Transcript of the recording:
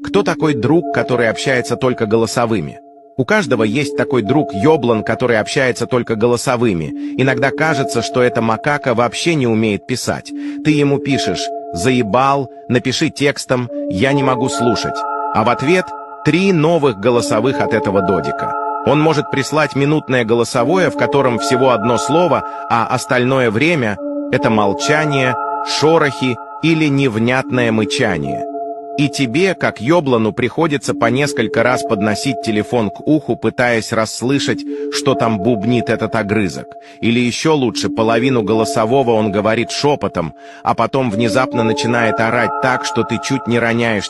Кто такой друг, который общается только голосовыми? У каждого есть такой друг ёблан, который общается только голосовыми. Иногда кажется, что эта макака вообще не умеет писать. Ты ему пишешь «заебал», «напиши текстом», «я не могу слушать». А в ответ 3 новых голосовых от этого додика. Он может прислать минутное голосовое, в котором всего одно слово, а остальное время — это молчание, шорохи или невнятное мычание. И тебе, как ёблану, приходится по несколько раз подносить телефон к уху, пытаясь расслышать, что там бубнит этот огрызок. Или еще лучше, половину голосового он говорит шепотом, а потом внезапно начинает орать так, что ты чуть не роняешь